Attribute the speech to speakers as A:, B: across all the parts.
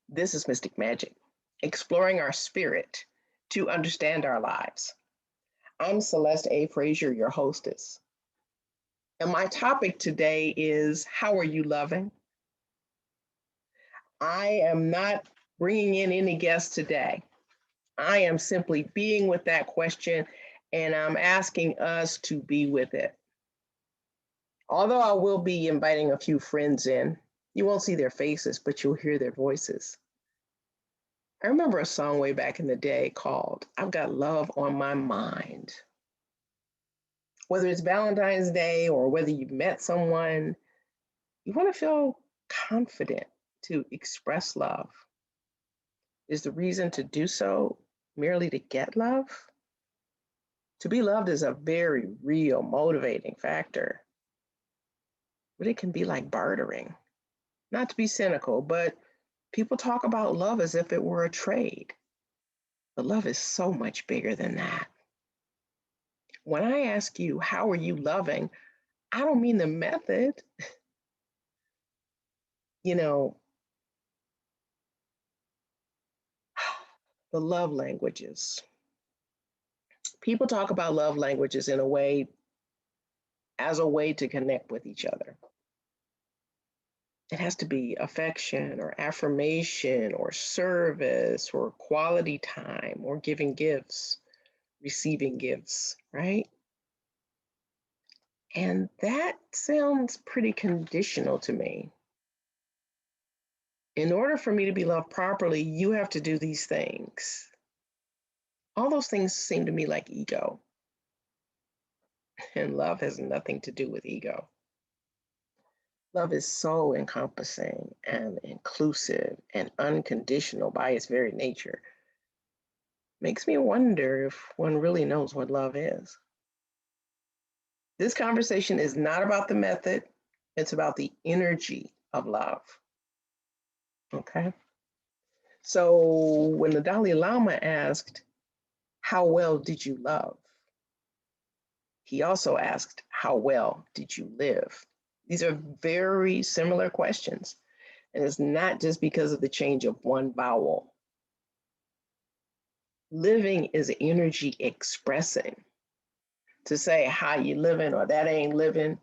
A: This is Mystic Magic, exploring our spirit to understand our lives. I'm Celeste A. Frazier, your hostess. And my topic today is how are you loving? I am not bringing in any guests today. I am simply being with that question and I'm asking us to be with it. Although I will be inviting a few friends in, you won't see their faces, but you'll hear their voices. I remember a song way back in the day called I've Got Love on My Mind. Whether it's Valentine's Day or whether you've met someone, you want to feel confident to express love. Is the reason to do so merely to get love? To be loved is a very real motivating factor, but it can be like bartering. Not to be cynical, but people talk about love as if it were a trade. But love is so much bigger than that. When I ask you, how are you loving? I don't mean the method. You know, the love languages. People talk about love languages in a way as a way to connect with each other. It has to be affection or affirmation or service or quality time or giving gifts, receiving gifts, right? And that sounds pretty conditional to me. In order for me to be loved properly, you have to do these things. All those things seem to me like ego, and love has nothing to do with ego. Love is so encompassing and inclusive and unconditional by its very nature. Makes me wonder if one really knows what love is. This conversation is not about the method, it's about the energy of love. Okay. So when the Dalai Lama asked, how well did you love? He also asked, how well did you live? These are very similar questions. And it's not just because of the change of one vowel. Living is energy expressing. To say how you living or that ain't living,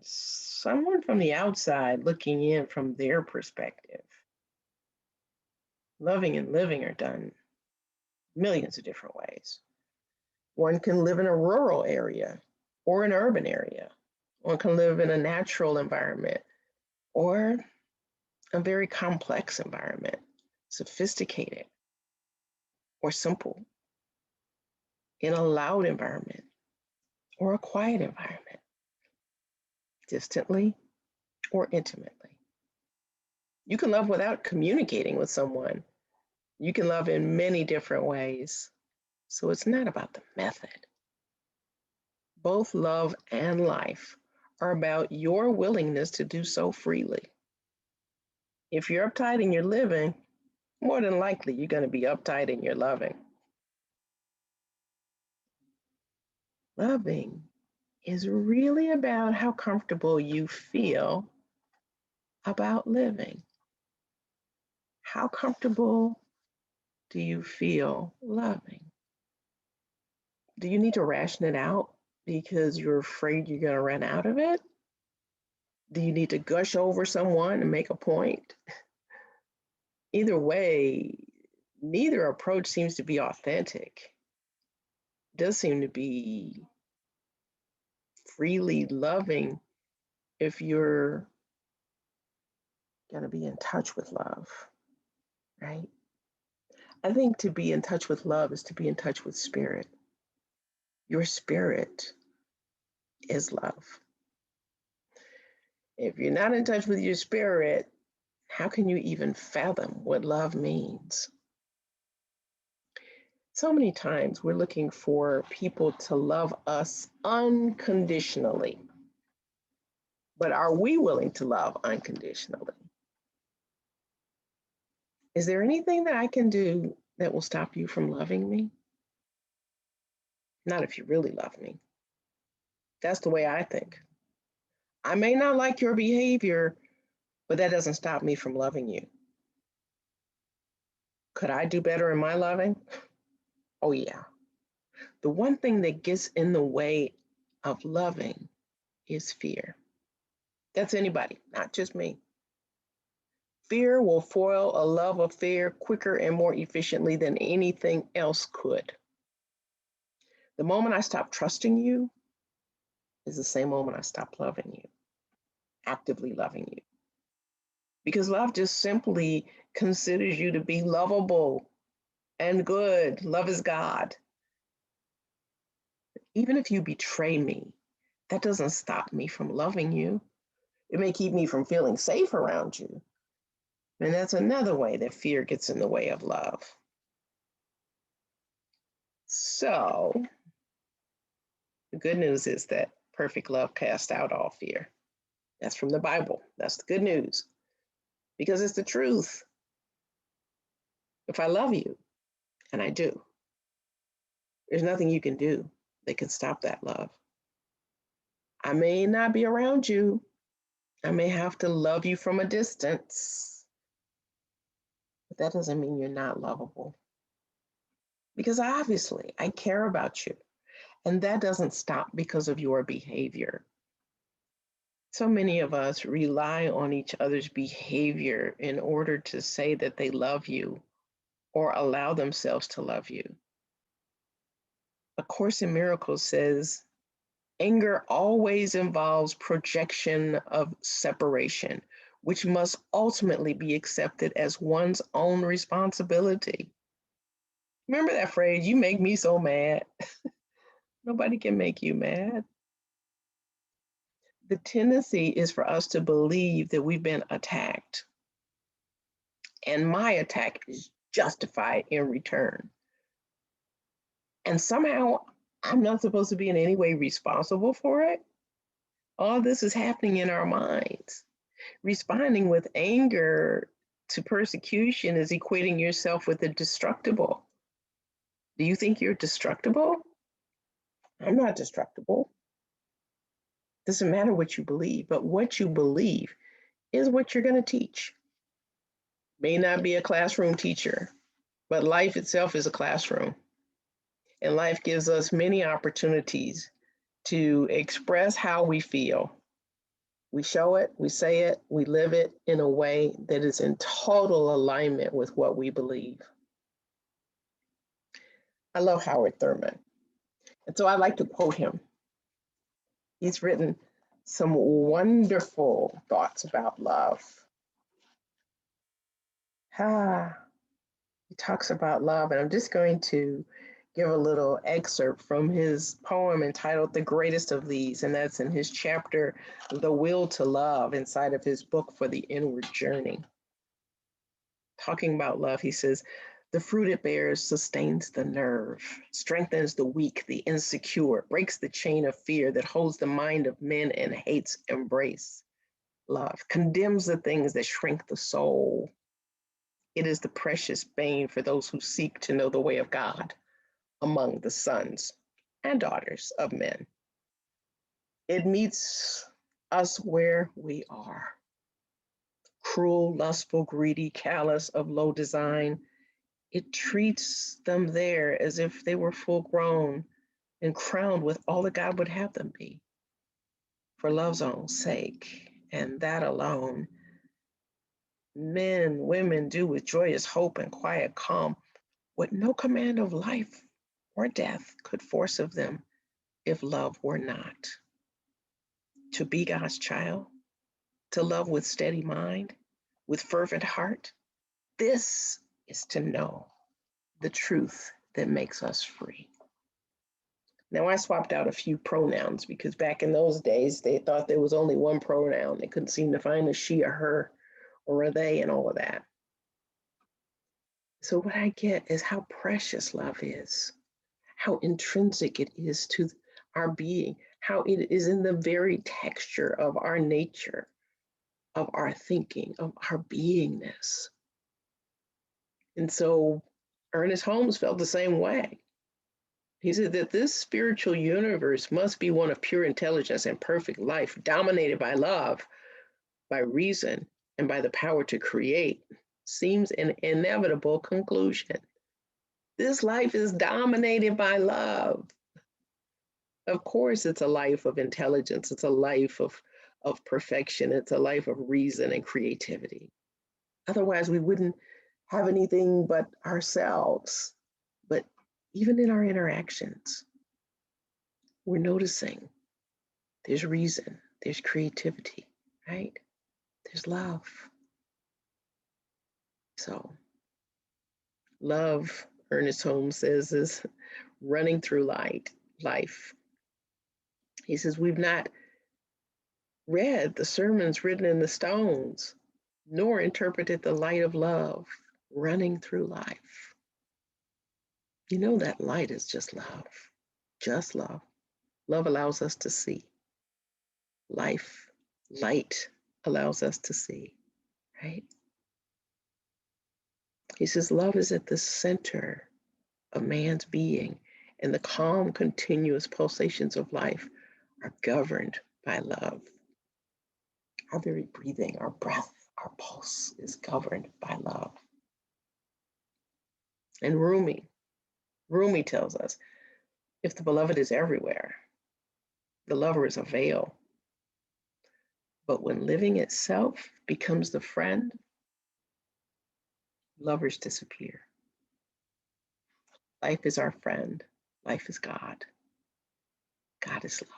A: someone from the outside looking in from their perspective. Loving and living are done millions of different ways. One can live in a rural area or an urban area. One can live in a natural environment or a very complex environment, sophisticated or simple, in a loud environment or a quiet environment, distantly or intimately. You can love without communicating with someone. You can love in many different ways. So it's not about the method. Both love and life are about your willingness to do so freely. If you're uptight in your living, more than likely you're going to be uptight in your loving. Loving is really about how comfortable you feel about living. How comfortable do you feel loving? Do you need to ration it out because you're afraid you're going to run out of it? Do you need to gush over someone and make a point? Either way, neither approach seems to be authentic. It does seem to be freely loving if you're going to be in touch with love, right? I think to be in touch with love is to be in touch with spirit. Your spirit is love. If you're not in touch with your spirit, how can you even fathom what love means? So many times we're looking for people to love us unconditionally. But are we willing to love unconditionally? Is there anything that I can do that will stop you from loving me? Not if you really love me. That's the way I think. I may not like your behavior, but that doesn't stop me from loving you. Could I do better in my loving? Oh, yeah. The one thing that gets in the way of loving is fear. That's anybody, not just me. Fear will foil a love affair quicker and more efficiently than anything else could. The moment I stop trusting you is the same moment I stop loving you, actively loving you. Because love just simply considers you to be lovable and good. Love is God. Even if you betray me, that doesn't stop me from loving you. It may keep me from feeling safe around you. And that's another way that fear gets in the way of love. So, the good news is that perfect love casts out all fear. That's from the Bible. That's the good news because it's the truth. If I love you, and I do, there's nothing you can do that can stop that love. I may not be around you. I may have to love you from a distance, but that doesn't mean you're not lovable. Because obviously, I care about you, and that doesn't stop because of your behavior. So many of us rely on each other's behavior in order to say that they love you or allow themselves to love you. A Course in Miracles says, anger always involves projection of separation, which must ultimately be accepted as one's own responsibility. Remember that phrase, you make me so mad. Nobody can make you mad. The tendency is for us to believe that we've been attacked, and my attack is justified in return. And somehow I'm not supposed to be in any way responsible for it. All this is happening in our minds. Responding with anger to persecution is equating yourself with the destructible. Do you think you're destructible? I'm not destructible. Doesn't matter what you believe, but what you believe is what you're going to teach. May not be a classroom teacher, but life itself is a classroom. And life gives us many opportunities to express how we feel. We show it, we say it, we live it in a way that is in total alignment with what we believe. I love Howard Thurman. And so I like to quote him. He's written some wonderful thoughts about love. He talks about love, and I'm just going to give a little excerpt from his poem entitled The Greatest of These, and that's in his chapter, The Will to Love, inside of his book For the Inward Journey. Talking about love, he says, the fruit it bears sustains the nerve, strengthens the weak, the insecure, breaks the chain of fear that holds the mind of men and hates embrace. Love condemns the things that shrink the soul. It is the precious bane for those who seek to know the way of God among the sons and daughters of men. It meets us where we are. Cruel, lustful, greedy, callous, of low design. It treats them there as if they were full grown and crowned with all that God would have them be. For love's own sake, and that alone, men, women do with joyous hope and quiet calm what no command of life or death could force of them if love were not. To be God's child, to love with steady mind, with fervent heart, this is to know the truth that makes us free. Now, I swapped out a few pronouns because back in those days, they thought there was only one pronoun. They couldn't seem to find a she or her or a they and all of that. So what I get is how precious love is, how intrinsic it is to our being, how it is in the very texture of our nature, of our thinking, of our beingness. And so Ernest Holmes felt the same way. He said that this spiritual universe must be one of pure intelligence and perfect life, dominated by love, by reason, and by the power to create seems an inevitable conclusion. This life is dominated by love. Of course, it's a life of intelligence, it's a life of perfection, it's a life of reason and creativity. Otherwise, we wouldn't have anything but ourselves. But even in our interactions, we're noticing there's reason, there's creativity, right? There's love. So, love, Ernest Holmes says, is running through life. He says, we've not read the sermons written in the stones, nor interpreted the light of love running through life. You know that light is just love, just love. Love allows us to see. Light allows us to see, right? He says, love is at the center of man's being, and the calm, continuous pulsations of life are governed by love. Our very breathing, our breath, our pulse is governed by love. And Rumi tells us, if the beloved is everywhere, the lover is a veil. But when living itself becomes the friend, lovers disappear. Life is our friend. Life is God. God is love.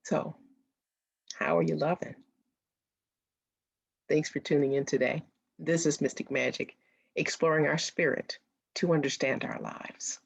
A: So, how are you loving? Thanks for tuning in today. This is Mystic Magic, exploring our spirit to understand our lives.